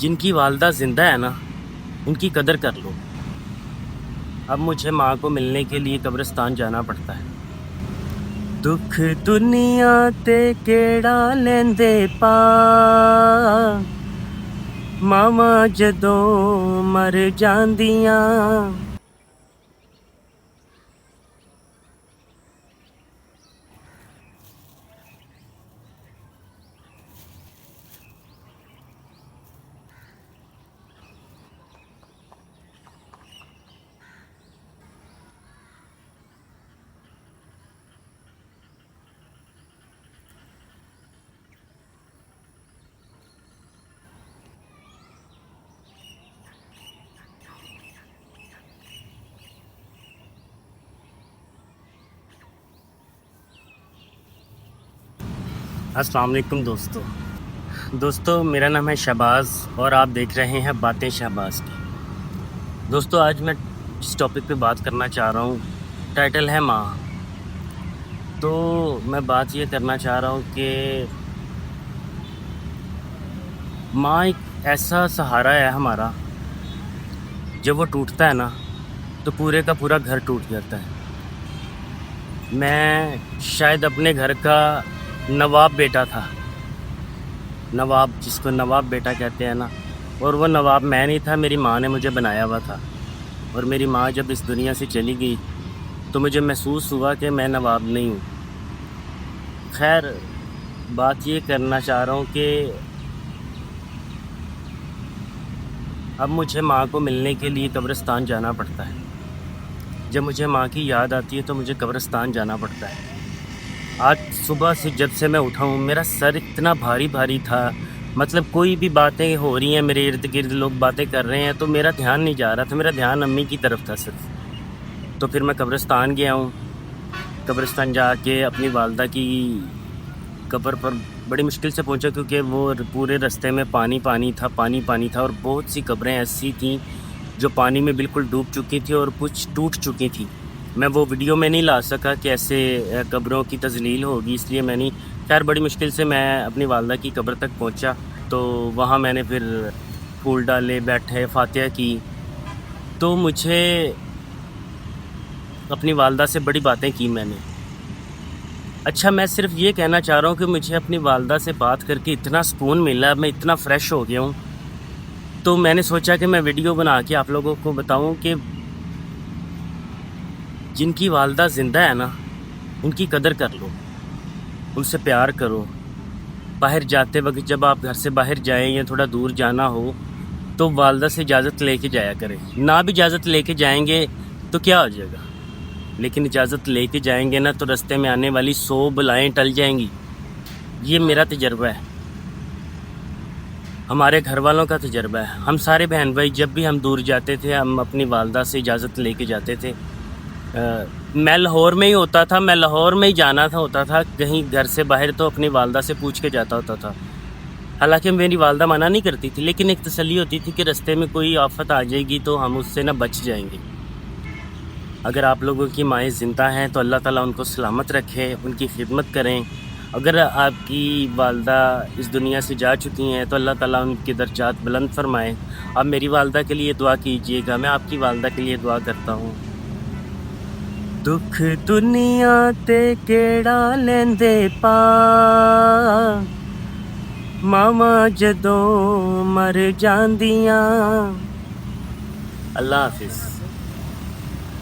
जिनकी वालदा ज़िंदा है ना, उनकी कदर कर लो। अब मुझे माँ को मिलने के लिए कब्रिस्तान जाना पड़ता है। दुख दुनिया ते केड़ा लेंदे पा, मामा जदों मर जांदियां। अस्सलाम वालेकुम दोस्तों, मेरा नाम है शहबाज़ और आप देख रहे हैं बातें शहबाज़ की। दोस्तों, आज मैं जिस टॉपिक पे बात करना चाह रहा हूँ, टाइटल है माँ। तो मैं बात ये करना चाह रहा हूँ कि माँ एक ऐसा सहारा है हमारा, जब वो टूटता है ना तो पूरे का पूरा घर टूट जाता है। मैं शायद अपने घर का नवाब बेटा था, नवाब जिसको नवाब बेटा कहते हैं ना, और वो नवाब मैं नहीं था, मेरी माँ ने मुझे बनाया हुआ था। और मेरी माँ जब इस दुनिया से चली गई तो मुझे महसूस हुआ कि मैं नवाब नहीं हूँ। खैर, बात ये करना चाह रहा हूँ कि अब मुझे माँ को मिलने के लिए कब्रिस्तान जाना पड़ता है। जब मुझे माँ की याद आती है तो मुझे कब्रिस्तान जाना पड़ता है। आज सुबह से जब से मैं उठा हूँ, मेरा सर इतना भारी भारी था, मतलब कोई भी बातें हो रही हैं, मेरे इर्द गिर्द लोग बातें कर रहे हैं तो मेरा ध्यान नहीं जा रहा था, मेरा ध्यान अम्मी की तरफ था सिर्फ। तो फिर मैं कब्रिस्तान गया हूँ। कब्रिस्तान जाके अपनी वालदा की कब्र पर बड़ी मुश्किल से पहुँचा, क्योंकि वो पूरे रास्ते में पानी पानी था और बहुत सी कब्रें ऐसी थीं जो पानी में बिल्कुल डूब चुकी थी और कुछ टूट चुकी थी। मैं वो वीडियो में नहीं ला सका कि ऐसे कब्रों की तज़लील होगी, इसलिए मैं नहीं। खैर, बड़ी मुश्किल से मैं अपनी वालदा की कब्र तक पहुंचा, तो वहाँ मैंने फिर फूल डाले, बैठे, फातिहा की। तो मुझे अपनी वालदा से बड़ी बातें की मैंने। अच्छा, मैं सिर्फ ये कहना चाह रहा हूँ कि मुझे अपनी वालदा से बात करके इतना सुकून मिला, मैं इतना फ़्रेश हो गया हूँ। तो मैंने सोचा कि मैं वीडियो बना के आप लोगों को बताऊँ कि जिनकी वालदा ज़िंदा है ना, उनकी कदर कर लो, उनसे प्यार करो। बाहर जाते वक्त जब आप घर से बाहर जाएं या थोड़ा दूर जाना हो तो वालदा से इजाज़त लेके जाया करें। ना भी इजाज़त लेके जाएंगे तो क्या हो जाएगा, लेकिन इजाज़त लेके जाएंगे ना तो रास्ते में आने वाली 100 बलाएँ टल जाएंगी। ये मेरा तजर्बा है, हमारे घर वालों का तजर्बा है। हम सारे बहन भाई जब भी हम दूर जाते थे, हम अपनी वालदा से इजाज़त लेके जाते थे। मैं लाहौर में ही होता था, मैं लाहौर में ही जाना होता था कहीं घर से बाहर, तो अपनी वालदा से पूछ के जाता होता था। हालांकि मेरी वालदा मना नहीं करती थी, लेकिन एक तसल्ली होती थी कि रास्ते में कोई आफत आ जाएगी तो हम उससे ना बच जाएंगे। अगर आप लोगों की माएँ ज़िंदा हैं तो अल्लाह ताला उनको सलामत रखे, उनकी खिदमत करें। अगर आपकी वालदा इस दुनिया से जा चुकी हैं तो अल्लाह ताला उनके दर्जात बुलंद फरमाए। आप मेरी वालदा के लिए दुआ कीजिएगा, मैं आपकी वालदा के लिए दुआ करता हूँ। दुख दुनिया ते केड़ा लेंदे पा, मामा जदों मर जांदियां। अल्लाह हाफिज़।